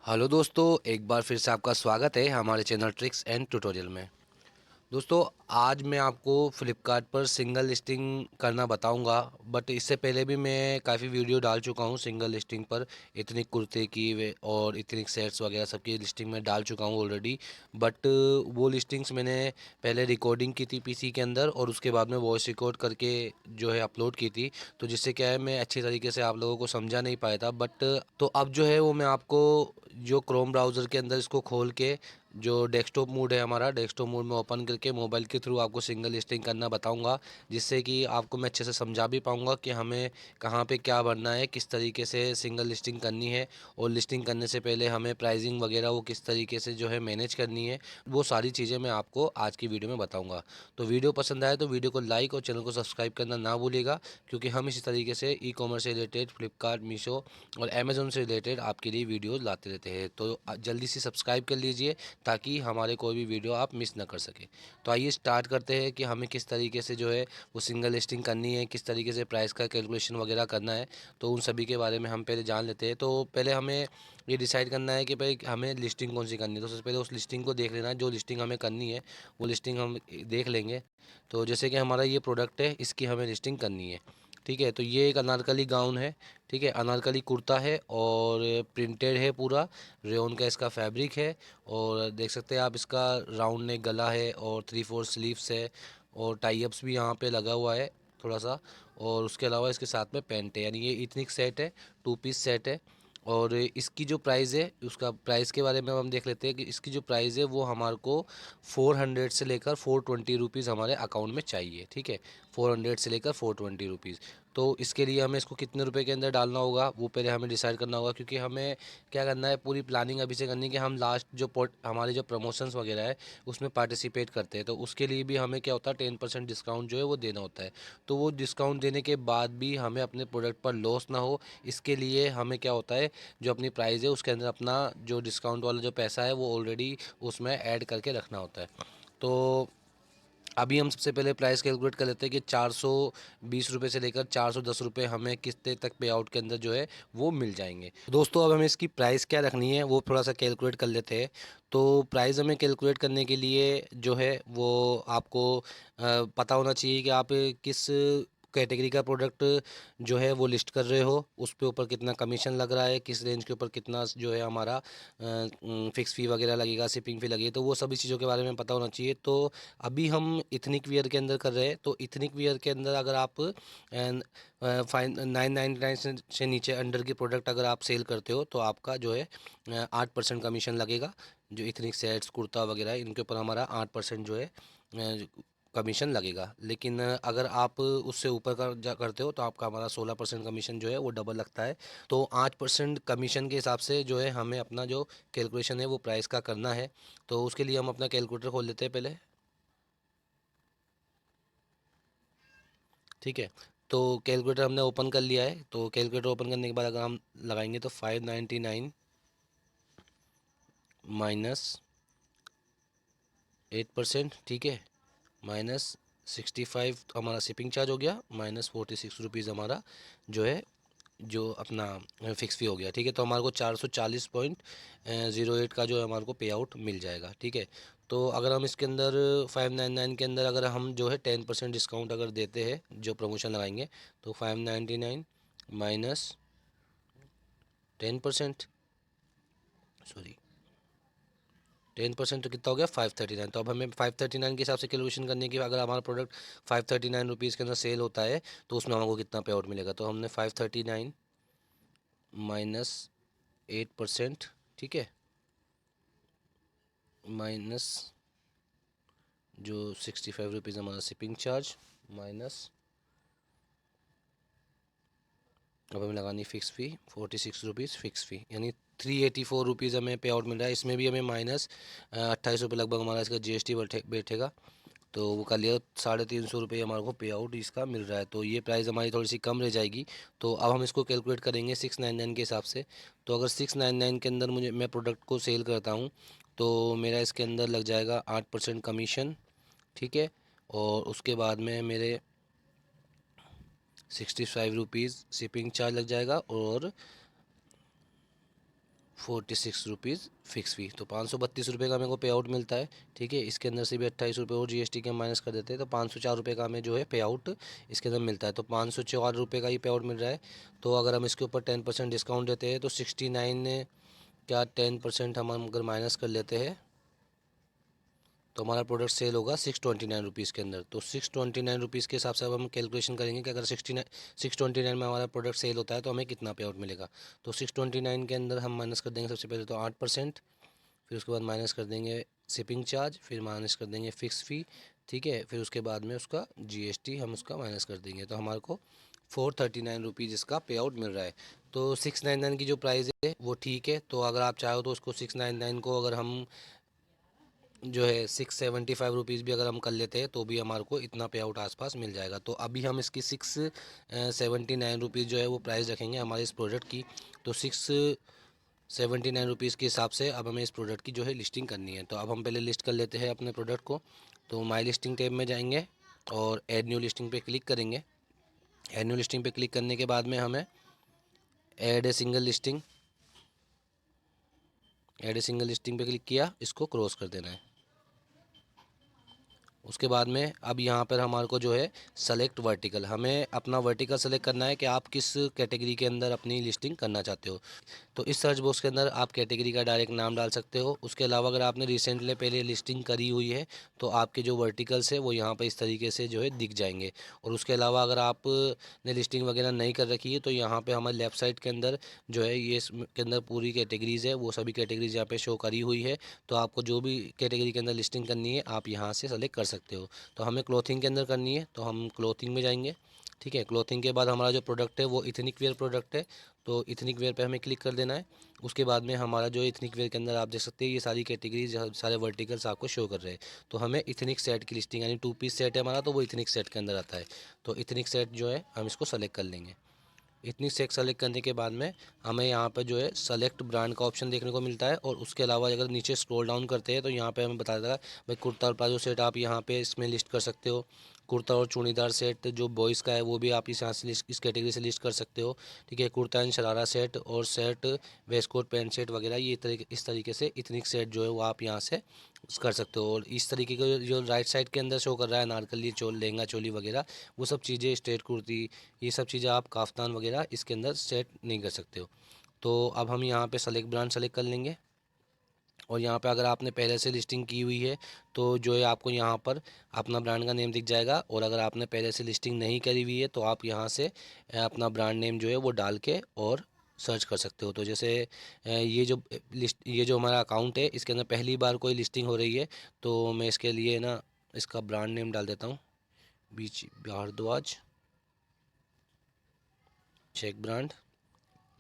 Hello दोस्तों, एक बार फिर से आपका स्वागत है हमारे चैनल ट्रिक्स एंड ट्यूटोरियल में। दोस्तों, आज मैं आपको फ़्लिपकार्ट पर सिंगल लिस्टिंग करना बताऊंगा। बट इससे पहले भी मैं काफ़ी वीडियो डाल चुका हूं सिंगल लिस्टिंग पर। इतनी कुर्ते की और इतनी सेट्स वगैरह सबकी लिस्टिंग में डाल चुका हूं ऑलरेडी। बट वो लिस्टिंग्स मैंने पहले रिकॉर्डिंग की थी पीसी के अंदर, और उसके बाद में वॉइस रिकॉर्ड करके जो है अपलोड की थी। तो जिससे क्या है, मैं अच्छी तरीके से आप लोगों को समझा नहीं पाया था। बट तो अब जो है वो मैं आपको जो क्रोम ब्राउज़र के अंदर इसको खोल के जो डेस्कटॉप मोड है, हमारा डेस्कटॉप मोड में ओपन करके मोबाइल के थ्रू आपको सिंगल लिस्टिंग करना बताऊंगा। जिससे कि आपको मैं अच्छे से समझा भी पाऊंगा कि हमें कहाँ पे क्या भरना है, किस तरीके से सिंगल लिस्टिंग करनी है, और लिस्टिंग करने से पहले हमें प्राइसिंग वगैरह वो किस तरीके से जो है मैनेज करनी है। वो सारी चीज़ें मैं आपको आज की वीडियो में बताऊँगा। तो वीडियो पसंद आए तो वीडियो को लाइक और चैनल को सब्सक्राइब करना ना भूलिएगा, क्योंकि हम इसी तरीके से ई कॉमर्स से रिलेटेड फ्लिपकार्ट, मीशो और अमेज़न से रिलेटेड आपके लिए वीडियोज़ लाते रहते हैं। तो जल्दी से सब्सक्राइब कर लीजिए ताकि हमारे कोई भी वीडियो आप मिस ना कर सकें। तो आइए स्टार्ट करते हैं कि हमें किस तरीके से जो है वो सिंगल लिस्टिंग करनी है, किस तरीके से प्राइस का कैलकुलेशन वगैरह करना है। तो उन सभी के बारे में हम पहले जान लेते हैं। तो पहले हमें ये डिसाइड करना है कि भाई हमें लिस्टिंग कौन सी करनी है। तो सबसे पहले उस लिस्टिंग को देख लेना है, जो लिस्टिंग हमें करनी है वो लिस्टिंग हम देख लेंगे। तो जैसे कि हमारा ये प्रोडक्ट है, इसकी हमें लिस्टिंग करनी है। ठीक है, तो ये एक अनारकली गाउन है। ठीक है, अनारकली कुर्ता है और प्रिंटेड है पूरा, रेयन का इसका फैब्रिक है। और देख सकते हैं आप, इसका राउंड नेक गला है और 3/4 स्लीव्स है, और टाई अप्स भी यहाँ पे लगा हुआ है थोड़ा सा। और उसके अलावा इसके साथ में पैंट है, यानी ये इथनिक सेट है, 2 पीस सेट है। और इसकी जो प्राइस है, उसका प्राइस के बारे में हम देख लेते हैं कि इसकी जो प्राइस है वो हमारे को 400 से लेकर 420 रुपीज़ हमारे अकाउंट में चाहिए। ठीक है, 400 से लेकर 420 रुपीज़। तो इसके लिए हमें इसको कितने रुपए के अंदर डालना होगा वो पहले हमें डिसाइड करना होगा, क्योंकि हमें क्या करना है, पूरी प्लानिंग अभी से करनी है कि हम लास्ट जो हमारे जो प्रमोशंस वगैरह है उसमें पार्टिसिपेट करते हैं। तो उसके लिए भी हमें क्या होता है, 10% डिस्काउंट जो है वो देना होता है। तो वो डिस्काउंट देने के बाद भी हमें अपने प्रोडक्ट पर लॉस ना हो, इसके लिए हमें क्या होता है, जो अपनी प्राइस है उसके अंदर अपना जो डिस्काउंट वाला जो पैसा है वो ऑलरेडी उसमें ऐड करके रखना होता है। तो अभी हम सबसे पहले प्राइस कैलकुलेट कर लेते हैं कि 420 रुपये से लेकर 410 रुपये हमें कितने तक पे आउट के अंदर जो है वो मिल जाएंगे। दोस्तों, अब हमें इसकी प्राइस क्या रखनी है वो थोड़ा सा कैलकुलेट कर लेते हैं। तो प्राइस हमें कैलकुलेट करने के लिए जो है वो आपको पता होना चाहिए कि आप किस कैटेगरी का प्रोडक्ट जो है वो लिस्ट कर रहे हो, उस पे ऊपर कितना कमीशन लग रहा है, किस रेंज के ऊपर कितना जो है हमारा फिक्स फ़ी वगैरह लगेगा, शिपिंग फ़ी लगेगी। तो वो सभी चीज़ों के बारे में पता होना चाहिए। तो अभी हम इथनिक वियर के अंदर कर रहे हैं। तो इथनिक वियर के अंदर अगर आप 999 से नीचे अंडर की प्रोडक्ट अगर आप सेल करते हो तो आपका जो है 8% कमीशन लगेगा। जो इथनिक सेट्स, कुर्ता वगैरह है, इनके ऊपर हमारा 8% जो है कमीशन लगेगा। लेकिन अगर आप उससे ऊपर करते हो तो आपका हमारा 16% कमीशन जो है वो डबल लगता है। तो 8% कमीशन के हिसाब से जो है हमें अपना जो कैलकुलेशन है वो प्राइस का करना है। तो उसके लिए हम अपना कैलकुलेटर खोल लेते हैं पहले। ठीक है, तो कैलकुलेटर हमने ओपन कर लिया है। तो कैलकुलेटर ओपन करने के बाद अगर हम लगाएंगे तो 599 माइनस 8%, ठीक है, माइनस 65 हमारा शिपिंग चार्ज हो गया, माइनस 46 रुपीज़ हमारा जो है जो अपना फिक्स फी हो गया। ठीक है, तो हमारे को 440.08 का जो है हमारे को पे आउट मिल जाएगा। ठीक है, तो अगर हम इसके अंदर 599 के अंदर अगर हम जो है 10% डिस्काउंट अगर देते हैं, जो प्रमोशन लगाएंगे, तो 599 माइनस 10%, सॉरी 10% तो कितना हो गया, 539। तो अब हमें 539 के हिसाब से कैलकुलेशन करनी है कि अगर हमारा प्रोडक्ट 539 रुपीज़ के अंदर सेल होता है तो उसमें हमको कितना पे आउट मिलेगा। तो हमने 539 माइनस 8%, ठीक है, माइनस जो 65 रुपीज़ हमारा शिपिंग चार्ज, माइनस अब हमें लगानी फ़िक्स फ़ी 46 रुपीज़ फ़िक्स फ़ी, यानी 384 रुपीज़ हमें पे आउट मिल रहा है। इसमें भी हमें माइनस 28 रुपये लगभग हमारा इसका जीएसटी बैठेगा। तो वो कर लिया, 350 रुपये हमारे को पे आउट इसका मिल रहा है। तो ये प्राइस हमारी थोड़ी सी कम रह जाएगी। तो अब हम इसको कैलकुलेट करेंगे 699 के हिसाब से। तो अगर 699 के अंदर मैं प्रोडक्ट को सेल करता हूँ तो मेरा इसके अंदर लग जाएगा 8% कमीशन। ठीक है, और उसके बाद में मेरे 65 रुपीज़ शिपिंग चार्ज लग जाएगा, और ₹46 फिक्स फ़ी, तो ₹532 का मेरे को पे आउट मिलता है। ठीक है, इसके अंदर से भी ₹28 और जीएसटी के माइनस कर देते हैं तो ₹504 का हमें जो है पे आउट इसके अंदर मिलता है। तो ₹504 का ही पे आउट मिल रहा है। तो अगर हम इसके ऊपर 10% डिस्काउंट देते हैं तो 69 क्या 10% हम अगर माइनस कर लेते हैं तो हमारा प्रोडक्ट सेल होगा ₹629 के अंदर। तो ₹629 के हिसाब से अब हम कैलकुलेशन करेंगे कि अगर 629 में हमारा प्रोडक्ट सेल होता है तो हमें कितना पे आउट मिलेगा। तो 629 के अंदर हम माइनस कर देंगे सबसे पहले तो 8%, फिर उसके बाद माइनस कर देंगे शिपिंग चार्ज, फिर माइनस कर देंगे फ़िक्स फ़ी। ठीक है, फिर उसके बाद में उसका जीएसटी हम उसका माइनस कर देंगे तो हमारे को ₹439 इसका पे आउट मिल रहा है। तो 699 की जो प्राइस है वो ठीक है। तो अगर आप चाहो तो उसको 699 को अगर हम जो है ₹675 भी अगर हम कर लेते हैं तो भी हमारे को इतना पे आउट आसपास मिल जाएगा। तो अभी हम इसकी ₹679 जो है वो प्राइस रखेंगे हमारे इस प्रोडक्ट की। तो ₹679 के हिसाब से अब हमें इस प्रोडक्ट की जो है लिस्टिंग करनी है। तो अब हम पहले लिस्ट कर लेते हैं अपने प्रोडक्ट को। तो माई लिस्टिंग टैब में जाएंगे और ऐड न्यू लिस्टिंग पे क्लिक करेंगे। ऐड न्यू लिस्टिंग पे क्लिक करने के बाद में हमें ऐड ए सिंगल लिस्टिंग पे क्लिक किया, इसको क्रॉस कर देना है। उसके बाद में अब यहाँ पर हमारे को जो है सेलेक्ट वर्टिकल, हमें अपना वर्टिकल सेलेक्ट करना है कि आप किस कैटेगरी के अंदर अपनी लिस्टिंग करना चाहते हो। तो इस सर्च बॉक्स के अंदर आप कैटेगरी का डायरेक्ट नाम डाल सकते हो। उसके अलावा अगर आपने रिसेंटली पहले लिस्टिंग करी हुई है तो आपके जो वर्टिकल्स है वो यहाँ पर इस तरीके से जो है दिख जाएंगे। और उसके अलावा अगर आपने लिस्टिंग वगैरह नहीं कर रखी है तो यहाँ पे हमारे लेफ़्ट साइड के अंदर जो है ये इसके अंदर पूरी कैटेगरीज़ है, वो सभी कैटेगरीज़ यहाँ पे शो करी हुई है। तो आपको जो भी कैटेगरी के अंदर लिस्टिंग करनी है आप यहाँ से सेलेक्ट कर सकते हो। तो हमें क्लॉथिंग के अंदर करनी है तो हम क्लॉथिंग में जाएंगे। ठीक है, क्लॉथिंग के बाद हमारा जो प्रोडक्ट है वो इथनिक वेयर प्रोडक्ट है। तो इथनिक वेयर पे हमें क्लिक कर देना है। उसके बाद में हमारा जो इथनिक वेयर के अंदर आप देख सकते हैं ये सारी कैटेगरीज सारे वर्टिकल्स आपको शो कर रहे हैं। तो हमें इथनिक सेट की लिस्टिंग यानी 2 पीस सेट है हमारा, तो वो इथनिक सेट के अंदर आता है। तो इथनिक सेट जो है हम इसको सेलेक्ट कर लेंगे। इतनी सेक्स सेलेक्ट करने के बाद में हमें यहाँ पर जो है सेलेक्ट ब्रांड का ऑप्शन देखने को मिलता है। और उसके अलावा अगर नीचे स्क्रॉल डाउन करते हैं तो यहाँ पे हमें बता देगा भाई कुर्ता और प्लाजो सेट आप यहाँ पे इसमें लिस्ट कर सकते हो। कुर्ता और चूड़ीदार सेट जो बॉयज़ का है वो भी आप इस यहाँ से इस कैटेगरी से लिस्ट कर सकते हो। ठीक है, कुर्ता एंड शरारा सेट और set waistcoat pant set वगैरह ये इस तरीके से इथनिक सेट जो है वो आप यहाँ से कर सकते हो। और इस तरीके का जो राइट साइड के अंदर शो कर रहा है अनारकली चोल लहंगा चोली वगैरह वो सब चीज़ें स्ट्रेट कुर्ती ये सब चीज़ें आप काफ्तान वगैरह इसके अंदर सेट नहीं कर सकते हो। तो अब हम यहाँ पे सेलेक्ट ब्रांड सेलेक्ट कर लेंगे। और यहाँ पे अगर आपने पहले से लिस्टिंग की हुई है तो जो है आपको यहाँ पर अपना ब्रांड का नेम दिख जाएगा। और अगर आपने पहले से लिस्टिंग नहीं करी हुई है तो आप यहाँ से अपना ब्रांड नेम जो है वो डाल के और सर्च कर सकते हो। तो जैसे ये जो हमारा अकाउंट है इसके अंदर पहली बार कोई लिस्टिंग हो रही है तो मैं इसके लिए ना इसका ब्रांड नेम डाल देता हूँ, बीच भारद्वाज चेक ब्रांड।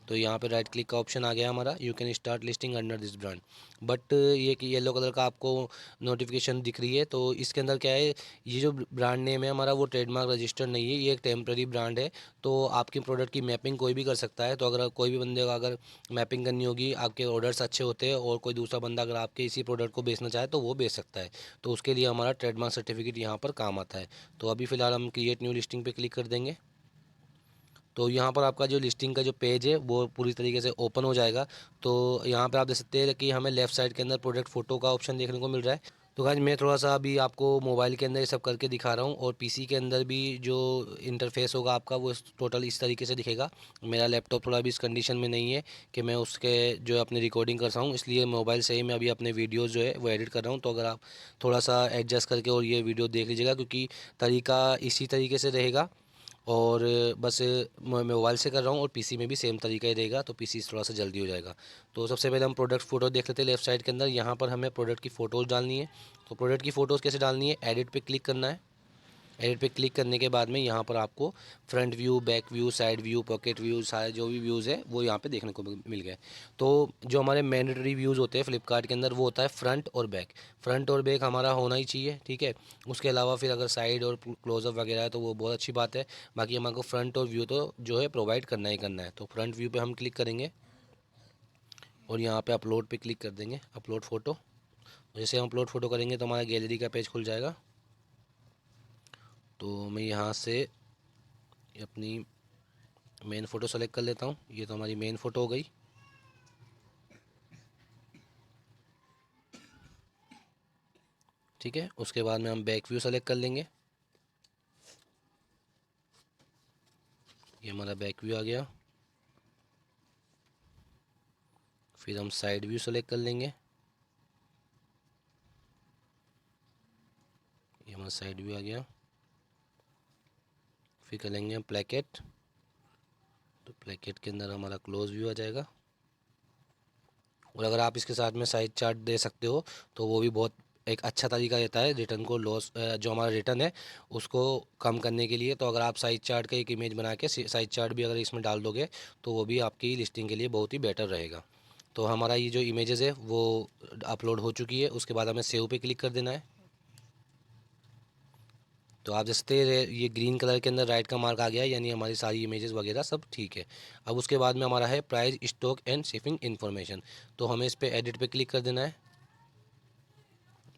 तो यहाँ पे राइट क्लिक का ऑप्शन आ गया हमारा, you can start listing under this brand. But ये कि येलो कलर का आपको नोटिफिकेशन दिख रही है। तो इसके अंदर क्या है, ये जो ब्रांड नेम है हमारा वो ट्रेडमार्क रजिस्टर्ड नहीं है, ये एक टेम्प्रेरी ब्रांड है। तो आपकी प्रोडक्ट की मैपिंग कोई भी कर सकता है। तो अगर कोई भी बंदे का अगर मैपिंग करनी होगी, आपके ऑर्डर्स अच्छे होते हैं और कोई दूसरा बंदा अगर आपके इसी प्रोडक्ट को बेचना चाहे तो वो बेच सकता है। तो उसके लिए हमारा ट्रेडमार्क सर्टिफिकेट यहाँ पर काम आता है। तो अभी फ़िलहाल हम क्रिएट न्यू लिस्टिंग पर क्लिक कर देंगे। तो यहाँ पर आपका जो लिस्टिंग का जो पेज है वो पूरी तरीके से ओपन हो जाएगा। तो यहाँ पर आप देख सकते हैं कि हमें लेफ़्ट साइड के अंदर प्रोडक्ट फ़ोटो का ऑप्शन देखने को मिल रहा है। तो गाइस मैं थोड़ा सा अभी आपको मोबाइल के अंदर ये सब करके दिखा रहा हूँ और पीसी के अंदर भी जो इंटरफेस होगा आपका वो टोटल इस तरीके से दिखेगा। मेरा लैपटॉप थोड़ा भी इस कंडीशन में नहीं है कि मैं उसके जो है अपनी रिकॉर्डिंग कर सकूँ, इसलिए मोबाइल से ही मैं अभी अपने वीडियोज़ जो है वो एडिट कर रहा हूँ। तो अगर आप थोड़ा सा एडजस्ट करके और ये वीडियो देख लीजिएगा क्योंकि तरीका इसी तरीके से रहेगा। और बस मैं मोबाइल से कर रहा हूँ और पीसी में भी सेम तरीका ही रहेगा तो पीसी थोड़ा सा जल्दी हो जाएगा। तो सबसे पहले हम प्रोडक्ट फ़ोटो देख लेते हैं लेफ्ट साइड के अंदर। यहाँ पर हमें प्रोडक्ट की फ़ोटोज़ डालनी है। तो प्रोडक्ट की फ़ोटोज़ कैसे डालनी है, एडिट पे क्लिक करना है। एडिट पे क्लिक करने के बाद में यहाँ पर आपको front view, back view, side view, pocket view सारे जो भी व्यूज़ है वो यहाँ पे देखने को मिल गए। तो जो हमारे मैंडेटरी व्यूज़ होते हैं फ्लिपकार्ट के अंदर वो होता है फ्रंट और बैक। फ्रंट और बैक हमारा होना ही चाहिए, ठीक है। उसके अलावा फिर अगर साइड और क्लोजअप वगैरह है तो वो बहुत अच्छी बात है। बाकी हमारे को फ्रंट और व्यू तो जो है प्रोवाइड करना ही करना है। तो फ्रंट व्यू पर हम क्लिक करेंगे और यहाँ पर अपलोड पर क्लिक कर देंगे, अपलोड फ़ोटो। जैसे हम अपलोड फ़ोटो करेंगे तो हमारा गैलरी का पेज खुल जाएगा। तो मैं यहाँ से अपनी मेन फ़ोटो सेलेक्ट कर लेता हूँ। ये तो हमारी मेन फ़ोटो हो गई। ठीक है। उसके बाद में हम बैक व्यू सेलेक्ट कर लेंगे। ये हमारा बैक व्यू आ गया। फिर हम साइड व्यू सेलेक्ट कर लेंगे। ये हमारा साइड व्यू आ गया। फिर कर लेंगे हम प्लेकेट। तो प्लेकेट के अंदर हमारा क्लोज व्यू आ जाएगा। और अगर आप इसके साथ में साइज चार्ट दे सकते हो तो वो भी बहुत एक अच्छा तरीका रहता है रिटर्न को लॉस, जो हमारा रिटर्न है उसको कम करने के लिए। तो अगर आप साइज चार्ट का एक इमेज बना के साइज चार्ट भी अगर इसमें डाल दोगे तो वो भी आपकी लिस्टिंग के लिए बहुत ही बेटर रहेगा। तो हमारा ये जो इमेजेस है वो अपलोड हो चुकी है। उसके बाद हमें सेव पे क्लिक कर देना है। तो आप जैसे ये ग्रीन कलर के अंदर राइट का मार्क आ गया है, यानी हमारी सारी इमेजेस वगैरह सब ठीक है। अब उसके बाद में हमारा है price, stock and shipping information. तो हमें इस पर एडिट पे क्लिक कर देना है।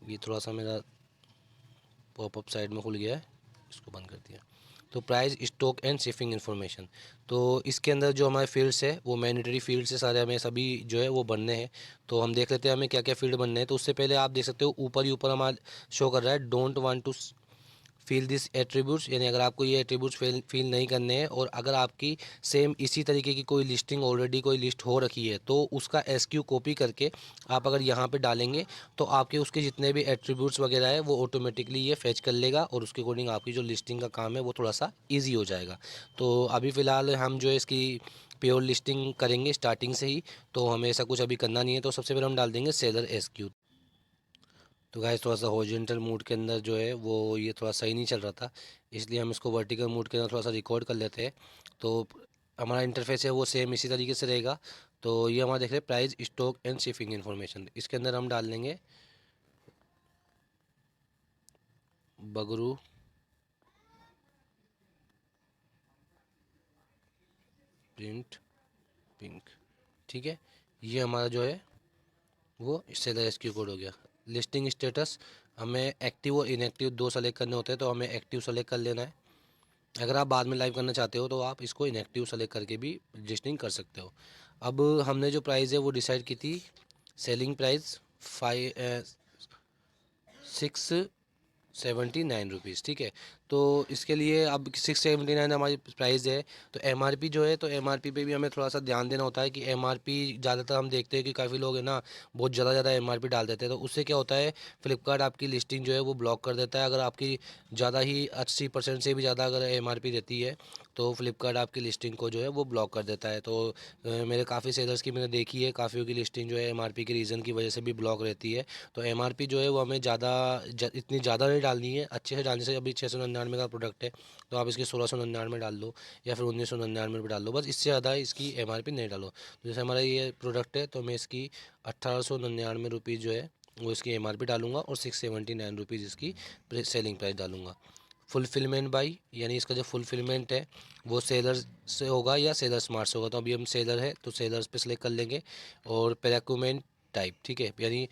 ये थोड़ा सा मेरा पॉपअप साइड में खुल गया है, इसको बंद कर दिया। तो price, stock and shipping information, तो इसके अंदर जो हमारे फील्ड्स है वो मैंडेटरी फील्ड से सारे हमें सभी जो है वो बनने हैं। तो हम देख लेते हैं हमें क्या क्या फील्ड बनने हैं। तो उससे पहले आप देख सकते हो ऊपर ही ऊपर हमारा शो कर रहा है don't want to fill this attributes, यानी अगर आपको ये एट्रीब्यूट्स फील नहीं करने हैं और अगर आपकी सेम इसी तरीके की कोई लिस्टिंग ऑलरेडी कोई लिस्ट हो रखी है तो उसका एसक्यू कॉपी करके आप अगर यहाँ पे डालेंगे तो आपके उसके जितने भी एट्रीब्यूट्स वगैरह है वो ऑटोमेटिकली ये फैच कर लेगा और उसके अकॉर्डिंग आपकी जो लिस्टिंग का काम है वो थोड़ा सा ईजी हो जाएगा। तो अभी फ़िलहाल हम जो है इसकी प्योर लिस्टिंग करेंगे स्टार्टिंग से ही, तो हमें ऐसा कुछ अभी करना नहीं है। तो सबसे पहले हम डाल देंगे सेलर एसक्यू। तो गाइस थोड़ा सा हॉरिजॉन्टल मूड के अंदर जो है वो ये थोड़ा सही नहीं चल रहा था, इसलिए हम इसको वर्टिकल मूड के अंदर थोड़ा सा रिकॉर्ड कर लेते हैं। तो हमारा इंटरफेस है वो सेम इसी तरीके से रहेगा। तो ये हमारा देख रहे हैं price, stock and shipping information. इसके अंदर हम डाल देंगे बगरू प्रिंट पिंक। ठीक है, ये हमारा जो है वो सेलर एसक्यू कोड हो गया। लिस्टिंग स्टेटस, हमें एक्टिव और इनएक्टिव दो सेलेक्ट करने होते हैं, तो हमें एक्टिव सेलेक्ट कर लेना है। अगर आप बाद में लाइव करना चाहते हो तो आप इसको इनएक्टिव सेलेक्ट करके भी रजिस्टरिंग कर सकते हो। अब हमने जो प्राइस है वो डिसाइड की थी, सेलिंग प्राइस 679 रुपीज़। ठीक है, तो इसके लिए अब 679 हमारी प्राइस है। तो एमआरपी जो है, तो एमआरपी पे भी हमें थोड़ा सा ध्यान देना होता है कि एमआरपी ज़्यादातर हम देखते हैं कि काफ़ी लोग है ना बहुत ज़्यादा एमआरपी डाल देते हैं। तो उससे क्या होता है, फ्लिपकार्ट आपकी लिस्टिंग जो है वो ब्लॉक कर देता है। अगर आपकी ज़्यादा ही 80% से भी ज़्यादा अगर एमआरपी रहती है तो फ्लिपकार्ट आपकी लिस्टिंग को जो है वो ब्लॉक कर देता है। तो मेरे काफ़ी सेलर्स की मैंने देखी है, काफ़ियों की लिस्टिंग जो है एमआरपी के रीज़न की वजह से भी ब्लॉक रहती है। तो एमआरपी जो है वो हमें इतनी ज़्यादा नहीं डालनी है, अच्छे से डालने से। अभी 699 का प्रोडक्ट है तो आप इसकी 1699 डाल दो या फिर 1999 भी डाल दो, बस इससे ज़्यादा इसकी एमआरपी नहीं डालो। तो जैसे हमारा ये प्रोडक्ट है तो मैं इसकी 1899 रुपीज़ जो है वो इसकी एमआरपी डालूंगा और 679 रुपीज़ इसकी सेलिंग प्राइस डालूंगा। फुलफिलमेंट बाई, यानी इसका जो फुलफिलमेंट है वो सेलर से होगा या सेलर स्मार्ट से होगा। तो अभी हम सेलर है तो सेलर्स पे सेलेक्ट कर लेंगे। और पेराक्यूमेंट टाइप, ठीक है, यानी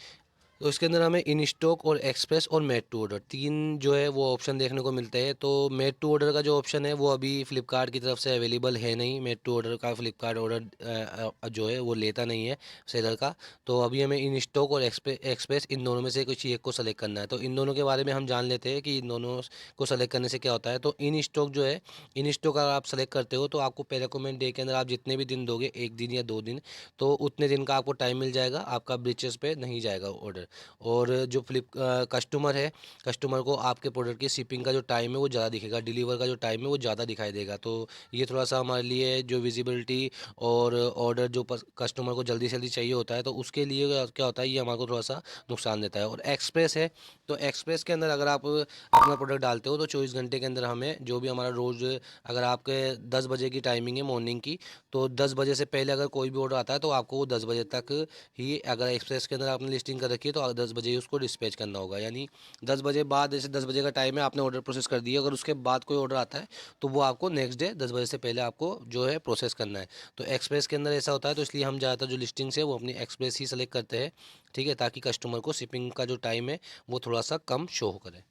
तो इसके अंदर हमें इन स्टॉक और एक्सप्रेस और मेड टू ऑर्डर तीन जो है वो ऑप्शन देखने को मिलते हैं। तो मेड टू ऑर्डर का जो ऑप्शन है वो अभी फ्लिपकार्ट की तरफ से अवेलेबल है नहीं। मेड टू ऑर्डर का फ्लिपकार्ट ऑर्डर जो है वो लेता नहीं है सेलर का। तो अभी हमें इन स्टॉक और एक्सप्रेस इन दोनों में से कुछ एक को सेलेक्ट करना है। तो इन दोनों के बारे में हम जान लेते हैं कि इन दोनों को सेलेक्ट करने से क्या होता है। तो इन स्टॉक जो है, इन स्टॉक अगर आप सेलेक्ट करते हो तो आपको पे रिकमेंड डे के अंदर आप जितने भी दिन दोगे, एक दिन या दो दिन, तो उतने दिन का आपको टाइम मिल जाएगा, आपका ब्रीचेस पे नहीं जाएगा ऑर्डर। और जो कस्टमर है, कस्टमर को आपके प्रोडक्ट की शिपिंग का जो टाइम है वो ज़्यादा दिखेगा, डिलीवर का जो टाइम है वो ज़्यादा दिखाई देगा। तो ये थोड़ा सा हमारे लिए जो विजिबिलिटी और ऑर्डर जो कस्टमर को जल्दी से जल्दी चाहिए होता है तो उसके लिए क्या होता है, ये हमारे को थोड़ा सा नुकसान देता है। और एक्सप्रेस है, तो एक्सप्रेस के अंदर अगर आप अपना प्रोडक्ट डालते हो तो 24 घंटे के अंदर हमें जो भी हमारा रोज़, अगर आपके 10 बजे की टाइमिंग है मॉर्निंग की, तो 10 बजे से पहले अगर कोई भी ऑर्डर आता है तो आपको वो 10 बजे तक ही, अगर एक्सप्रेस के अंदर आपने लिस्टिंग कर रखी है तो 10 बजे ही उसको डिस्पैच करना होगा। यानी 10 बजे बाद, जैसे 10 बजे का टाइम है आपने ऑर्डर प्रोसेस कर दिया, अगर उसके बाद कोई ऑर्डर आता है तो वो आपको नेक्स्ट डे 10 बजे से पहले आपको जो है प्रोसेस करना है। तो एक्सप्रेस के अंदर ऐसा होता है, तो इसलिए हम ज़्यादातर जो लिस्टिंग्स है वो अपनी एक्सप्रेस ही सेलेक्ट करते हैं। ठीक है, ताकि कस्टमर को शिपिंग का जो टाइम है वो थोड़ा सा कम शो करे।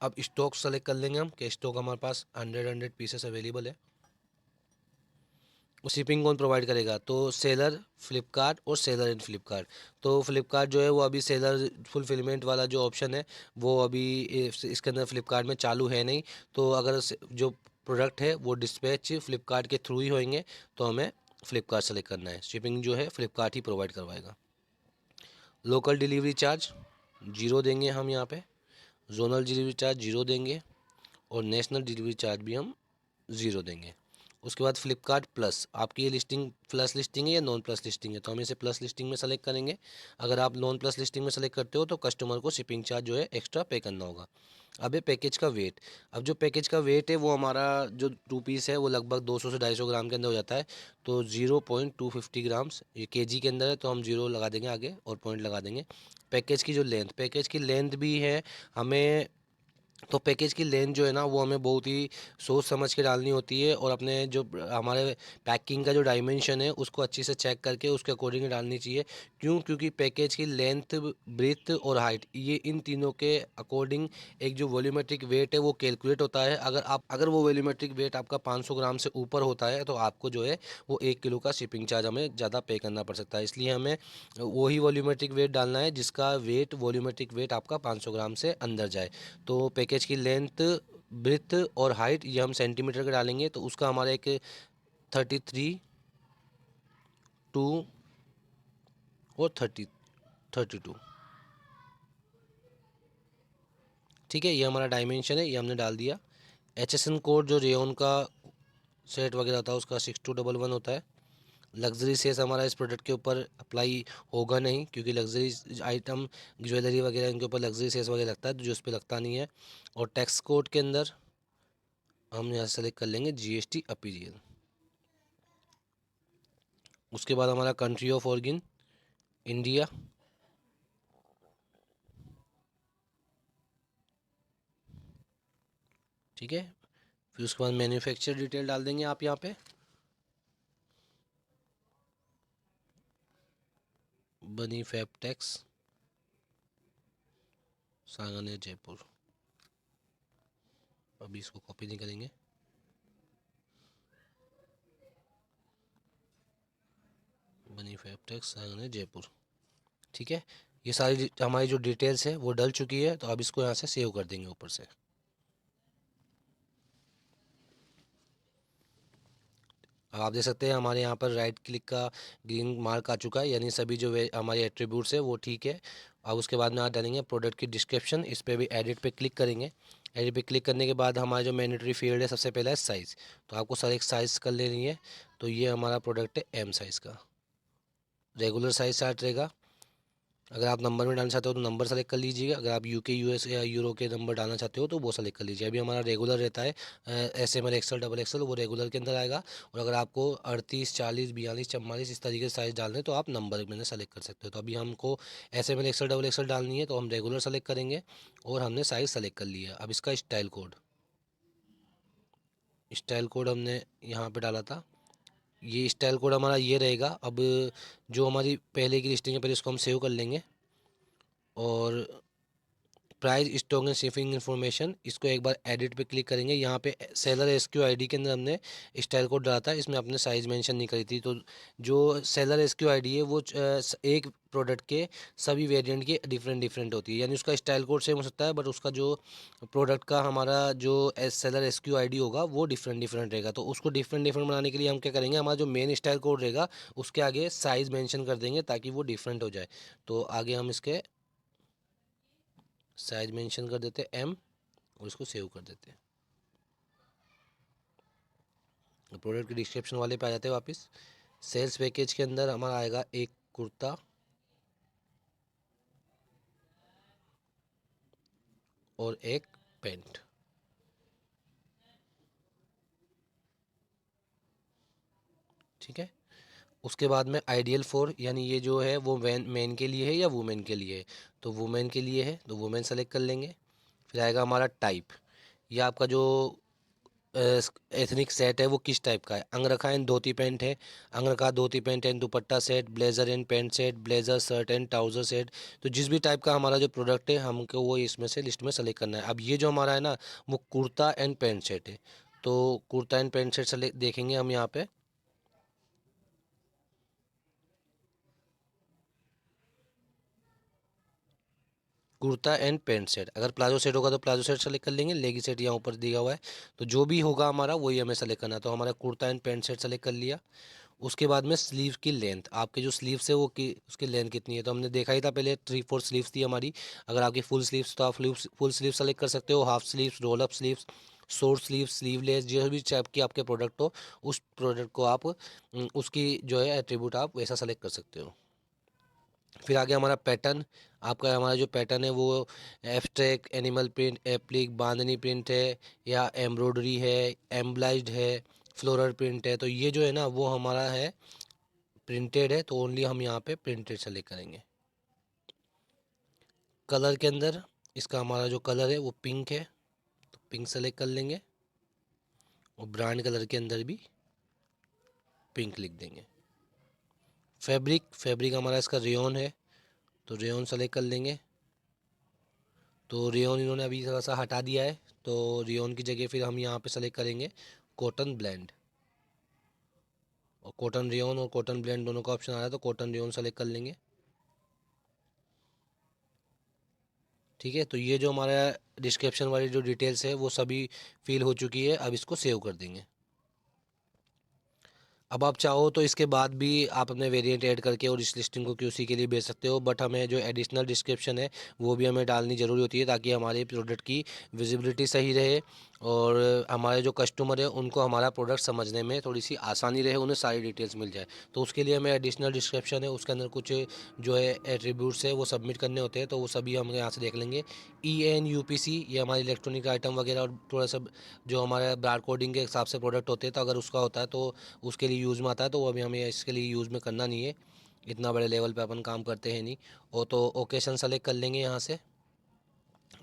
अब स्टॉक सेलेक्ट कर लेंगे हम कि स्टॉक हमारे पास 100 पीसेस अवेलेबल है। शिपिंग कौन प्रोवाइड करेगा? तो सेलर फ्लिपकार्ट और सेलर इन फ्लिपकार्ट। तो फ्लिपकार्ट जो है वो अभी सेलर फुलफिलमेंट वाला जो ऑप्शन है वो अभी इसके अंदर फ्लिपकार्ट में चालू है नहीं। तो अगर जो प्रोडक्ट है वो डिस्पैच फ्लिपकार्ट के थ्रू ही होंगे तो हमें फ्लिपकार्ट सेलेक्ट करना है। शिपिंग जो है फ्लिपकार्ट ही प्रोवाइड करवाएगा। लोकल डिलीवरी चार्ज जीरो देंगे हम यहाँ पे, जोनल डिलीवरी चार्ज जीरो देंगे और नेशनल डिलीवरी चार्ज भी हम ज़ीरो देंगे। उसके बाद फ्लिपकार्ट प्लस, आपकी ये लिस्टिंग प्लस लिस्टिंग है या नॉन प्लस लिस्टिंग है, तो हम इसे प्लस लिस्टिंग में सेलेक्ट करेंगे। अगर आप नॉन प्लस लिस्टिंग में सेलेक्ट करते हो तो कस्टमर को शिपिंग चार्ज जो है एक्स्ट्रा पे करना होगा। अब ये पैकेज का वेट, अब जो पैकेज का वेट है वो हमारा जो 2 पीस है वो लगभग 200 से 250 ग्राम के अंदर हो जाता है। तो 0.250 ग्राम्स, ये केजी के अंदर है तो हम जीरो लगा देंगे आगे और पॉइंट लगा देंगे। पैकेज की जो लेंथ, पैकेज की लेंथ भी है हमें, तो पैकेज की लेंथ जो है ना वो हमें बहुत ही सोच समझ के डालनी होती है और अपने जो हमारे पैकिंग का जो डायमेंशन है उसको अच्छे से चेक करके उसके अकॉर्डिंग डालनी चाहिए। क्यों? क्योंकि पैकेज की लेंथ, ब्रेथ और हाइट, ये इन तीनों के अकॉर्डिंग एक जो वॉल्यूमेट्रिक वेट है वो कैलकुलेट होता है। अगर वो वॉल्यूमेट्रिक वेट आपका 500 ग्राम से ऊपर होता है तो आपको जो है वो 1 किलो का शिपिंग चार्ज हमें ज़्यादा पे करना पड़ सकता है। इसलिए हमें वही वॉल्यूमेट्रिक वेट डालना है जिसका वेट, वॉल्यूमेट्रिक वेट आपका 500 ग्राम से अंदर जाए। तो पैकेज की लेंथ, ब्रेथ और हाइट ये हम सेंटीमीटर का डालेंगे तो उसका हमारा एक 33, 2 और 32, ठीक है। ये हमारा डायमेंशन है, ये हमने डाल दिया। HSN कोड जो रेयन का सेट वगैरह होता है उसका 6211 होता है। लग्जरी सेस हमारा इस प्रोडक्ट के ऊपर अप्लाई होगा नहीं, क्योंकि लग्जरी आइटम, ज्वेलरी वगैरह इनके ऊपर लग्जरी सेस वगैरह लगता है जो इस पर लगता नहीं है। और टैक्स कोड के अंदर हम यहाँ सेलेक्ट कर लेंगे GST अपीरियल। उसके बाद हमारा कंट्री ऑफ ऑरिजिन इंडिया, ठीक है। फिर उसके बाद मैन्युफैक्चर डिटेल डाल देंगे आप यहाँ पे, बनी फैबटेक्स सांगानेर जयपुर। अभी इसको कॉपी नहीं करेंगे, बनी फैबटेक्स सांगानेर जयपुर, ठीक है। ये सारी हमारी जो डिटेल्स है वो डल चुकी है, तो अब इसको यहाँ से सेव कर देंगे ऊपर से। अब आप देख सकते हैं हमारे यहाँ पर राइट क्लिक का ग्रीन मार्क आ चुका है, यानी सभी जो हमारे एट्रीब्यूट्स है वो ठीक है। अब उसके बाद में आप डालेंगे प्रोडक्ट की डिस्क्रिप्शन, इस पर भी एडिट पे क्लिक करेंगे। एडिट पे क्लिक करने के बाद हमारा जो मैंडेटरी फील्ड है सबसे पहला है साइज़, तो आपको सर एक साइज़ कर लेनी है। तो ये हमारा प्रोडक्ट है M साइज़ का, रेगुलर साइज़ चार्ट रहेगा। अगर आप नंबर में डालना चाहते हो तो नंबर सेलेक्ट कर लीजिएगा, अगर आप UK US या यूरो के नंबर डालना चाहते हो तो वो सेलेक्ट कर लीजिए। अभी हमारा रेगुलर रहता है SML XL XXL, वो रेगुलर के अंदर आएगा। और अगर आपको 38 40 42 44 इस तरीके से साइज़ डालने तो आप नंबर में सेलेक्ट कर सकते हो। तो अभी हमको SML XL XXL डालनी है तो हम रेगुलर सेलेक्ट करेंगे और हमने साइज़ सेलेक्ट कर लिया। अब इसका स्टाइल कोड हमने यहाँ पर डाला था, ये स्टाइल कोड हमारा ये रहेगा। अब जो हमारी पहले की लिस्टिंग है पहले इसको हम सेव कर लेंगे। और price, stock and shipping information, इसको एक बार एडिट पे क्लिक करेंगे। यहाँ पे सेलर SQID के अंदर हमने स्टाइल कोड डाला था, इसमें अपने साइज़ मेंशन नहीं करी थी। तो जो सेलर SQID है वो एक प्रोडक्ट के सभी वेरिएंट की डिफरेंट डिफरेंट होती है, यानी उसका स्टाइल कोड सेम हो सकता है बट उसका जो प्रोडक्ट का हमारा जो सेलर SQID होगा वो डिफरेंट डिफरेंट रहेगा। तो उसको डिफरेंट डिफरेंट बनाने के लिए हम क्या करेंगे, हमारा जो मेन स्टाइल कोड रहेगा उसके आगे साइज़ मेंशन कर देंगे ताकि वो डिफरेंट हो जाए। तो आगे हम इसके साइज मेंशन कर देते हैं M और इसको सेव कर देते हैं। प्रोडक्ट के डिस्क्रिप्शन वाले पे आ जाते हैं वापस। सेल्स पैकेज के अंदर हमारा आएगा एक कुर्ता और एक पैंट, ठीक है। उसके बाद में आइडियल फॉर, यानी ये जो है वो मैन के लिए है या वुमेन के लिए है, तो वुमेन के लिए है तो वुमेन सेलेक्ट कर लेंगे। फिर आएगा हमारा टाइप, ये आपका जो एथनिक सेट है वो किस टाइप का है। अंगरखा एंड धोती पैंट है, angrakha dhoti pant and dupatta set, blazer and pant set, blazer shirt and trouser set. तो जिस भी टाइप का हमारा जो प्रोडक्ट है हमको वो इसमें से लिस्ट में सेलेक्ट करना है। अब ये जो हमारा है ना वो कुर्ता एंड पैंट सेट है, तो kurta and pant set select देखेंगे हम यहाँ पे। Kurta and pant set. अगर प्लाजो सेट होगा तो प्लाजो सेट सेलेक्ट कर लेंगे, लेगी सेट यहाँ ऊपर दिया हुआ है, तो जो भी होगा हमारा वही हमें सेलेक्ट करना है। तो हमारा kurta and pant set select कर लिया। उसके बाद में स्लीव की लेंथ, आपके जो स्लीव्स है वो की उसकी लेंथ कितनी है, तो हमने देखा ही था पहले 3/4 स्लीव्स थी हमारी। अगर आपकी फुल स्लीव्स तो आप फुल स्लीव सेलेक्ट कर सकते हो, half sleeves, roll up sleeves, short sleeve, sleeveless, जो भी टाइप की आपके प्रोडक्ट हो उस प्रोडक्ट को आप उसकी जो है एट्रीब्यूट आप वैसा सेलेक्ट कर सकते हो। फिर आगे हमारा पैटर्न, आपका हमारा जो पैटर्न है वो एब्स्ट्रैक्ट, एनिमल प्रिंट, एप्लिक, बांधनी प्रिंट है, या एम्ब्रॉयडरी है, एम्बलाइज्ड है, फ्लोरल प्रिंट है। तो ये जो है ना वो हमारा है प्रिंटेड है, तो ओनली हम यहाँ पे प्रिंटेड सेलेक्ट करेंगे। कलर के अंदर इसका हमारा जो कलर है वो पिंक है, तो पिंक सेलेक्ट कर लेंगे, और ब्रांड कलर के अंदर भी पिंक लिख देंगे। फैब्रिक, फैब्रिक हमारा इसका रेयॉन है, तो रेयॉन सेलेक्ट कर लेंगे। तो रेयॉन इन्होंने अभी थोड़ा सा हटा दिया है, तो रेयॉन की जगह फिर हम यहाँ पे सेलेक्ट करेंगे कॉटन ब्लेंड। और कॉटन रेयॉन और कॉटन ब्लेंड दोनों का ऑप्शन आ रहा है, तो कॉटन रेयॉन सेलेक्ट कर लेंगे। ठीक है, तो ये जो हमारा डिस्क्रिप्शन वाली जो डिटेल्स है वो सभी फिल हो चुकी है। अब इसको सेव कर देंगे। अब आप चाहो तो इसके बाद भी आप अपने वेरिएंट ऐड करके और इस लिस्टिंग को क्यूसी के लिए भेज सकते हो, बट हमें जो एडिशनल डिस्क्रिप्शन है वो भी हमें डालनी ज़रूरी होती है, ताकि हमारे प्रोडक्ट की विजिबिलिटी सही रहे, और हमारे जो कस्टमर है उनको हमारा प्रोडक्ट समझने में थोड़ी सी आसानी रहे, उन्हें सारी डिटेल्स मिल जाए। तो उसके लिए हमें एडिशनल डिस्क्रिप्शन है उसके अंदर कुछ जो है एट्रीब्यूट्स है वो सबमिट करने होते हैं, तो वो सभी हम यहाँ से देख लेंगे। EN UPC, ये हमारे इलेक्ट्रॉनिक आइटम वगैरह और थोड़ा सा जो हमारे बार कोडिंग के हिसाब से प्रोडक्ट होते हैं, तो अगर उसका होता है तो उसके लिए यूज़ में आता है, तो वो अभी हमें इसके लिए यूज़ में करना नहीं है, इतना बड़े लेवल पे अपन काम करते हैं नहीं। और तो ओकेशन सेलेक्ट कर लेंगे यहाँ से।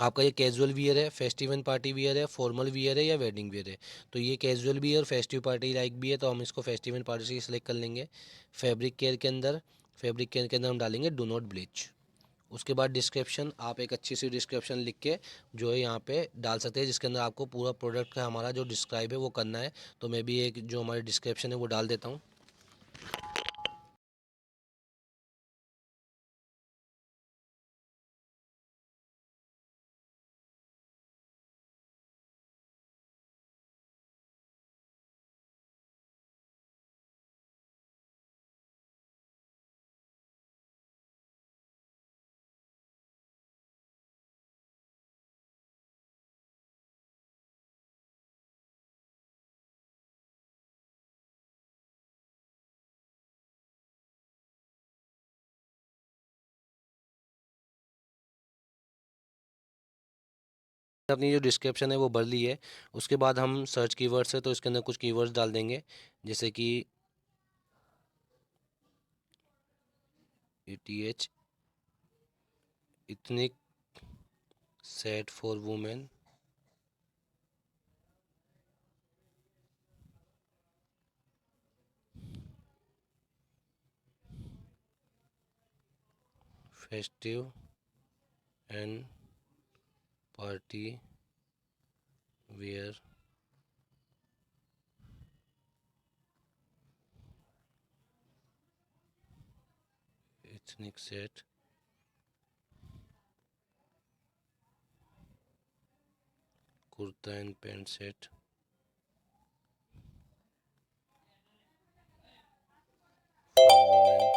आपका ये कैजुअल वियर है, फेस्टिव एंड पार्टी वियर है, फॉर्मल वियर है, या वेडिंग वियर है। तो ये casual wear, festive party like भी है, तो हम इसको फेस्टिव एंड पार्टी से सेलेक्ट कर लेंगे। फैब्रिक केयर के अंदर, फैब्रिक केयर के अंदर हम डालेंगे डू नॉट ब्लीच। उसके बाद डिस्क्रिप्शन, आप एक अच्छी सी डिस्क्रिप्शन लिख के जो है यहाँ पे डाल सकते हैं, जिसके अंदर आपको पूरा प्रोडक्ट का हमारा जो डिस्क्राइब है वो करना है। तो मैं भी एक जो हमारी डिस्क्रिप्शन है वो डाल देता हूँ। अपनी जो डिस्क्रिप्शन है वो भर ली है। उसके बाद हम सर्च कीवर्ड्स है, तो इसके अंदर कुछ कीवर्ड्स डाल देंगे, जैसे कि ETH, ethnic set for women, festive and party wear, ethnic set kurta and pant set for women,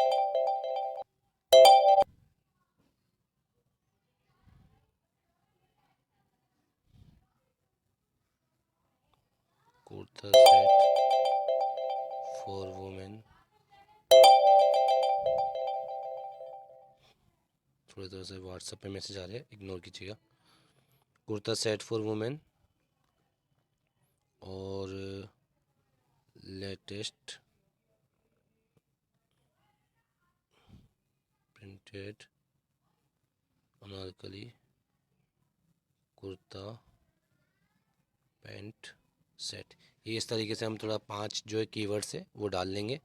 kurta set for women. थोड़ी देर से व्हाट्सएप पे मैसेज आ रहे हैं, इग्नोर कीजिएगा। कुर्ता सेट फॉर वुमेन, और latest printed Anarkali kurta pant set. ये इस तरीके से हम थोड़ा 5 जो है कीवर्ड्स है वो डाल लेंगे।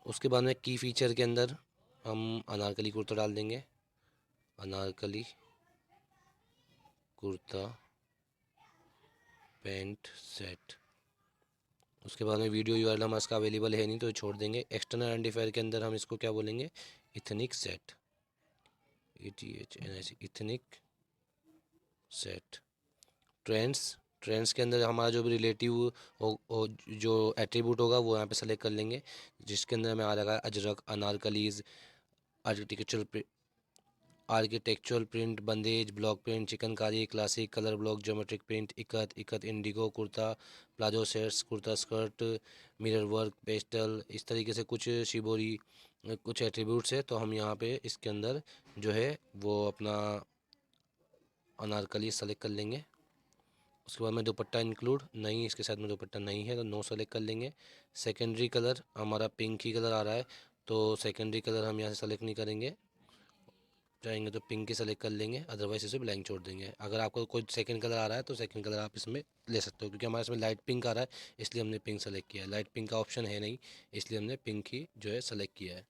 उसके बाद में की फीचर के अंदर हम अनारकली कुर्ता डाल देंगे, अनारकली कुर्ता पैंट सेट। उसके बाद में वीडियो URL हमारा इसका अवेलेबल है नहीं, तो छोड़ देंगे। एक्सटर्नल आइडेंटिफायर के अंदर हम इसको क्या बोलेंगे, ethnic set, ETHNIC ethnic set. Trends, trends के अंदर हमारा जो भी रिलेटिव हो जो एट्रीब्यूट होगा वो यहाँ पे सेलेक्ट कर लेंगे, जिसके अंदर हमें आ जाएगा ajrak, anarkalis, architectural architectural print, bandhej, block print, chikankari, classic, colour block, geometric print, ikat, ikat indigo, kurta, palazzo sets, kurta skirt, mirror work, pastel, इस तरीके से कुछ शिबोरी, कुछ एट्रीब्यूट्स है। तो हम यहाँ पे इसके अंदर जो है वो अपना अनारकली सेलेक्ट कर लेंगे। उसके बाद में दुपट्टा इंक्लूड नहीं, इसके साथ में दुपट्टा नहीं है तो नो सेलेक्ट कर लेंगे। सेकेंडरी कलर हमारा पिंक ही कलर आ रहा है तो सेकेंडरी कलर हम यहाँ से सेलेक्ट नहीं करेंगे, चाहेंगे तो पिंक ही सेलेक्ट कर लेंगे, अदरवाइज इसे ब्लैंक छोड़ देंगे। अगर आपको कोई सेकंड कलर आ रहा है तो सेकंड कलर आप इसमें ले सकते हो, क्योंकि हमारे इसमें लाइट पिंक आ रहा है इसलिए हमने पिंक सेलेक्ट किया है। लाइट पिंक का ऑप्शन है नहीं इसलिए हमने पिंक ही जो है सेलेक्ट किया है।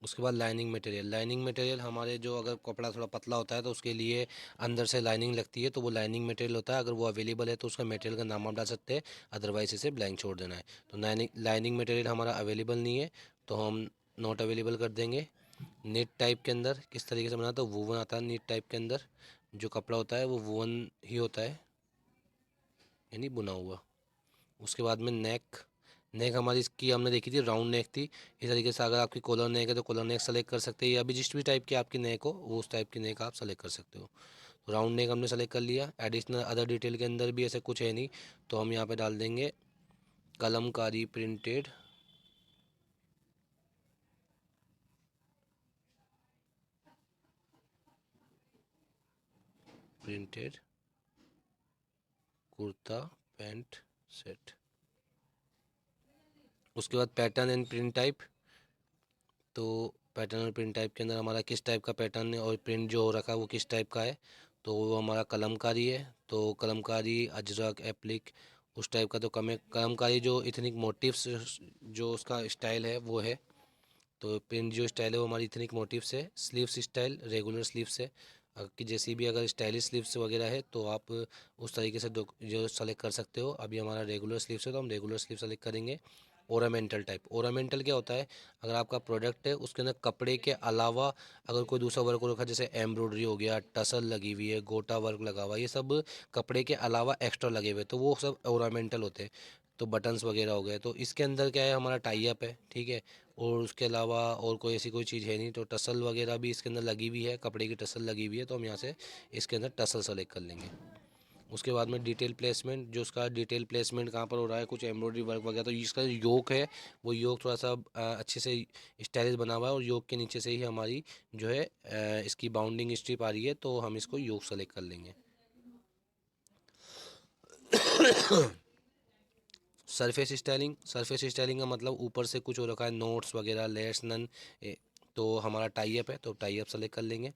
उसके बाद लाइनिंग मटेरियल, लाइनिंग मटेरियल हमारे जो अगर कपड़ा थोड़ा पतला होता है तो उसके लिए अंदर से लाइनिंग लगती है तो वो लाइनिंग मटेरियल होता है। अगर वो अवेलेबल है तो उसका मटेरियल का नाम आप डाल सकते हैं, अदरवाइज इसे ब्लैंक छोड़ देना है। तो लाइनिंग मटेरियल हमारा अवेलेबल नहीं है तो हम नॉट अवेलेबल कर देंगे। नेट टाइप के अंदर किस तरीके से बना तो वूवन आता है, नेट टाइप के अंदर जो कपड़ा होता है वो वूवन ही होता है, यानी बुना हुआ। उसके बाद में नेक, नेक हमारी इसकी हमने देखी थी राउंड नेक थी। इस तरीके से अगर आपकी कॉलर नेक है तो कॉलर नेक सेलेक्ट कर सकते हैं, या भी जिस भी टाइप की आपकी नेक हो वो उस टाइप की नेक आप सेलेक्ट कर सकते हो। तो राउंड नेक हमने सेलेक्ट कर लिया। एडिशनल अदर डिटेल के अंदर भी ऐसे कुछ है नहीं तो हम यहाँ पे डाल देंगे Kalamkari printed, printed kurta pant set. उसके बाद पैटर्न एंड प्रिंट टाइप, तो पैटर्न और प्रिंट टाइप के अंदर हमारा किस टाइप का पैटर्न और प्रिंट जो हो रखा है वो किस टाइप का है, तो वो हमारा कलमकारी है। तो कलमकारी, अजरक, एप्लिक उस टाइप का। तो कलमकारी जो इथनिक मोटिव्स जो उसका स्टाइल है वो है। तो प्रिंट जो स्टाइल है वो हमारी इथनिक मोटिव्स है। स्लीव्स स्टाइल रेगुलर स्लीव्स है कि जैसी भी अगर स्टाइलिश स्लीव्स वगैरह है तो आप उस तरीके से जो सेलेक्ट कर सकते हो। अभी हमारा रेगुलर स्लीव्स है तो हम रेगुलर स्लीव सेलेक्ट करेंगे। ओरामेंटल टाइप, ओरामेंटल क्या होता है, अगर आपका प्रोडक्ट है उसके अंदर कपड़े के अलावा अगर कोई दूसरा वर्क हो रखा है, जैसे एम्ब्रॉयडरी हो गया, टसल लगी हुई है, गोटा वर्क लगा हुआ है, ये सब कपड़े के अलावा एक्स्ट्रा लगे हुए तो वो सब ओरामेंटल होते हैं। तो बटन्स वगैरह हो गए तो इसके अंदर क्या है हमारा टाई अप है, ठीक है। और उसके अलावा और कोई ऐसी कोई चीज़ है नहीं। तो टसल वगैरह भी इसके अंदर लगी हुई है, कपड़े की टसल लगी हुई है तो हम यहाँ से इसके अंदर टसल सेलेक्ट कर लेंगे। उसके बाद में डिटेल प्लेसमेंट, जो उसका डिटेल प्लेसमेंट कहाँ पर हो रहा है, कुछ एम्ब्रॉयडरी वर्क वगैरह, तो इसका जो योक है वो योक थोड़ा सा अच्छे से स्टाइलिश बना हुआ है और योक के नीचे से ही हमारी जो है इसकी बाउंडिंग स्ट्रिप आ रही है तो हम इसको योक सेलेक्ट कर लेंगे। सरफेस स्टाइलिंग, सरफेस स्टाइलिंग का मतलब ऊपर से कुछ हो रखा है, नोट्स वगैरह, लेयर्स नन, तो हमारा टाई अप है तो टाई अप सेलेक्ट कर लेंगे।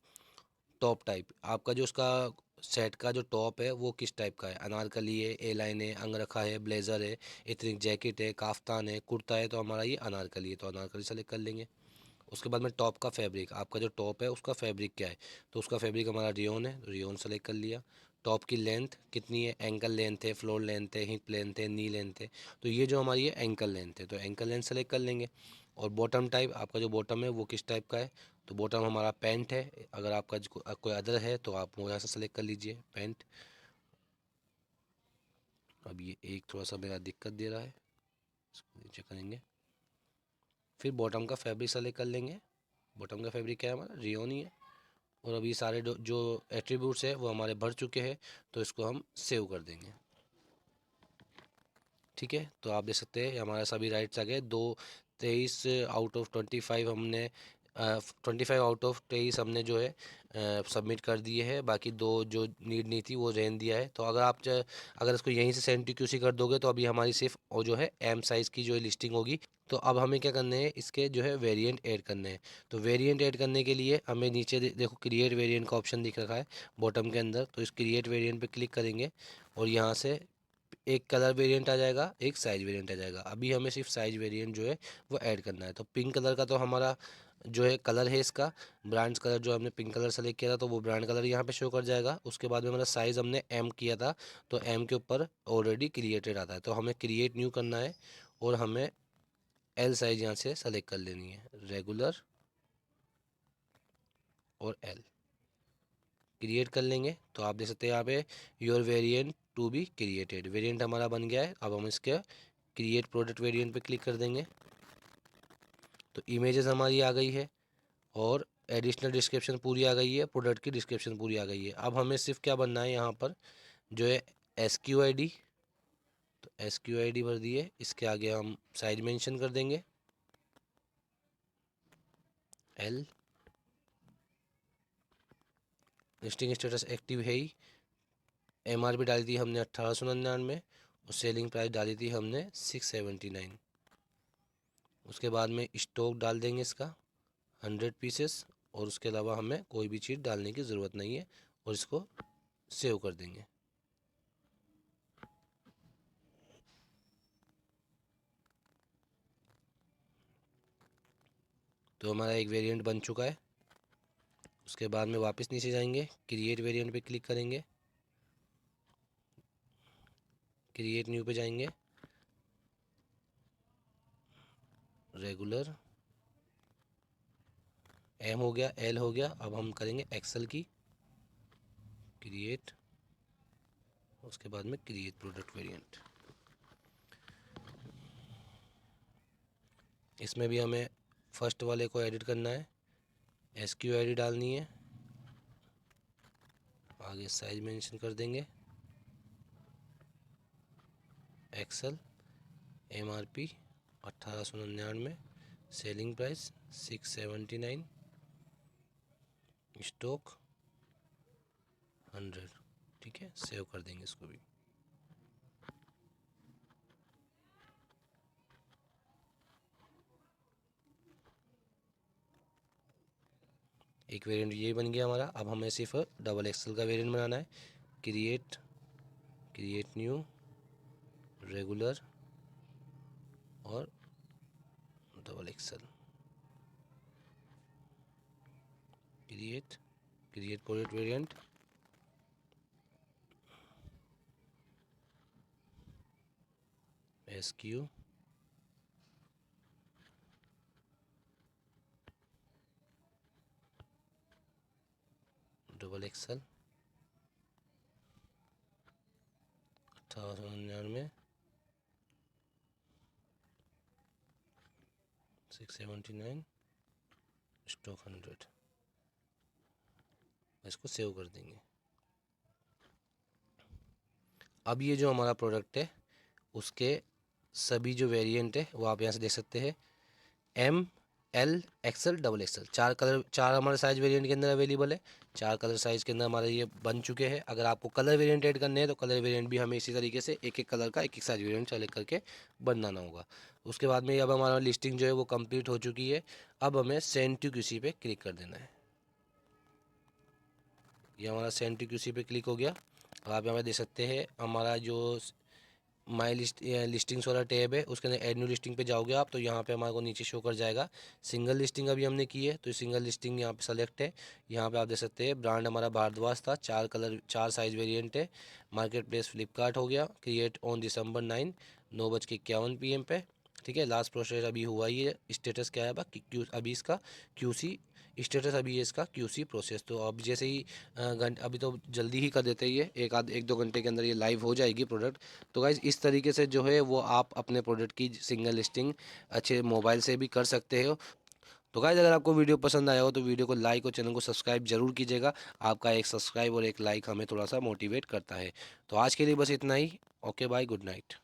टॉप टाइप, आपका जो उसका सेट का जो टॉप है वो किस टाइप का है, अनारकली है, ए लाइन है, अंगरखा है, ब्लेज़र है, इतनी जैकेट है, काफ्तान है, कुर्ता है, तो हमारा ये अनारकली है तो अनारकली सेलेक्ट कर लेंगे। उसके बाद में टॉप का फैब्रिक, आपका जो टॉप है उसका फैब्रिक क्या है, तो उसका फैब्रिक हमारा रियोन है तो रियोन सेलेक्ट कर लिया। टॉप की लेंथ कितनी है, एंकल लेंथ है, फ्लोर लेंथ है, हिप लेंथ है, नी लेंथ है, तो ये जो हमारी है एंकल लेंथ है तो एंकल लेंथ सेलेक्ट कर लेंगे। और बॉटम टाइप, आपका जो बॉटम है वो किस टाइप का है, तो बॉटम हमारा पैंट है। अगर आपका कोई अदर है तो आप वो यहाँ से सेलेक्ट कर लीजिए पैंट। अब ये एक थोड़ा सा मेरा दिक्कत दे रहा है, इसको नीचे करेंगे। फिर बॉटम का फैब्रिक सेलेक्ट कर लेंगे। बॉटम का फैब्रिक क्या है हमारा, रियोन ही है। और अभी सारे जो एट्रीब्यूट्स है वो हमारे भर चुके हैं तो इसको हम सेव कर देंगे। ठीक है, तो आप देख सकते हैं हमारा सभी राइट्स आ गए। 23 आउट ऑफ 25 हमने 25 आउट ऑफ 23 हमने जो है सबमिट कर दिए हैं। बाकी दो जो नीड नहीं थी वो रहने दिया है। तो अगर अगर इसको यहीं से सेंड टू क्यूसी कर दोगे तो अभी हमारी सिर्फ और जो है एम साइज़ की जो लिस्टिंग होगी। तो अब हमें क्या करने हैं, इसके जो है वेरिएंट ऐड करने हैं। तो वेरिएंट ऐड करने के लिए हमें नीचे देखो क्रिएट वेरिएंट का ऑप्शन दिख रखा है बॉटम के अंदर, तो इस क्रिएट वेरिएंट पे क्लिक करेंगे और यहाँ से एक कलर वेरिएंट आ जाएगा, एक साइज वेरिएंट आ जाएगा। अभी हमें सिर्फ साइज वेरिएंट जो है वो ऐड करना है। तो पिंक कलर का तो हमारा जो है कलर है इसका, ब्रांड्स कलर जो हमने पिंक कलर सेलेक्ट किया था तो वो ब्रांड कलर यहाँ पे शो कर जाएगा। उसके बाद में हमारा साइज़ हमने एम किया था तो एम के ऊपर ऑलरेडी क्रिएटेड आता है तो हमें क्रिएट न्यू करना है और हमें एल साइज़ यहाँ से सेलेक्ट कर लेनी है, रेगुलर और एल क्रिएट कर लेंगे। तो आप देख सकते हैं यहाँ पे your variant to be created, variant हमारा बन गया है। अब हम इसके क्रिएट प्रोडक्ट वेरिएंट पे क्लिक कर देंगे तो इमेजेस हमारी आ गई है और एडिशनल डिस्क्रिप्शन पूरी आ गई है, प्रोडक्ट की डिस्क्रिप्शन पूरी आ गई है। अब हमें सिर्फ क्या बनना है यहाँ पर जो है SQID, तो SQID भर दिए, इसके आगे हम साइज मेंशन कर देंगे L, लिस्टिंग स्टेटस एक्टिव है ही, MRP डाली थी हमने 1899 और सेलिंग प्राइस डाली थी हमने 679। उसके बाद में स्टॉक डाल देंगे इसका 100 पीसेस और उसके अलावा हमें कोई भी चीज़ डालने की ज़रूरत नहीं है और इसको सेव कर देंगे। तो हमारा एक वेरिएंट बन चुका है। उसके बाद में वापस नीचे जाएंगे, क्रिएट वेरिएंट पे क्लिक करेंगे, क्रिएट न्यू पे जाएंगे, रेगुलर M हो गया, L हो गया। अब हम करेंगे एक्सेल की क्रिएट, उसके बाद में क्रिएट प्रोडक्ट वेरिएंट। इसमें भी हमें फर्स्ट वाले को एडिट करना है, SQID डालनी है, आगे साइज मेंशन कर देंगे, XL, MRP 1899, selling price 679, stock 100। ठीक है, सेव कर देंगे इसको भी। एक वेरिएंट ये बन गया हमारा। अब हमें सिर्फ डबल एक्सेल का वेरिएंट बनाना है, क्रिएट, क्रिएट न्यू, रेगुलर और double XL, create, create product variant, SQ, double XL 1899, 679, stock 100। इसको सेव कर देंगे। अब ये जो हमारा प्रोडक्ट है उसके सभी जो वेरिएंट है वो आप यहाँ से देख सकते हैं, M, L, XL, double XL, चार कलर, चार हमारे साइज वेरिएंट के अंदर अवेलेबल है। चार कलर साइज के अंदर हमारे ये बन चुके हैं। अगर आपको कलर वेरिएंट ऐड करने हैं तो कलर वेरिएंट भी हमें इसी तरीके से एक एक कलर का एक एक साइज वेरिएंट सेलेक्ट करके बनाना होगा। उसके बाद में अब हमारा लिस्टिंग जो है वो कंप्लीट हो चुकी है। अब हमें सेंड टू क्यूसी पे क्लिक कर देना है। ये हमारा सेंड टू क्यूसी पे क्लिक हो गया। अब आप यहाँ पे देख सकते हैं हमारा जो माई लिस्टिंग्स वाला टैब है उसके अंदर एड न्यू लिस्टिंग पे जाओगे आप तो यहाँ पे हमारे को नीचे शो कर जाएगा सिंगल लिस्टिंग अभी हमने की है, तो सिंगल लिस्टिंग यहाँ पे सेलेक्ट है। यहाँ पे आप देख सकते हैं ब्रांड हमारा भारद्वाज था, चार कलर चार साइज वेरिएंट है। मार्केट प्लेस फ्लिपकार्ट हो गया, क्रिएट ऑन दिसंबर 9 9:51 PM पे। ठीक है, लास्ट प्रोसेस अभी हुआ ही है। स्टेटस क्या है अभी इसका QC स्टेटस, अभी है इसका QC प्रोसेस। तो अब जैसे ही अभी तो जल्दी ही कर देते हैं, ये एक दो घंटे के अंदर ये लाइव हो जाएगी प्रोडक्ट। तो गाइज़ इस तरीके से जो है वो आप अपने प्रोडक्ट की सिंगल लिस्टिंग अच्छे मोबाइल से भी कर सकते हो। तो गाइज़ अगर आपको वीडियो पसंद आया हो तो वीडियो को लाइक और चैनल को सब्सक्राइब जरूर कीजिएगा। आपका एक सब्सक्राइब और एक लाइक हमें थोड़ा सा मोटिवेट करता है। तो आज के लिए बस इतना ही। Okay bye, good night.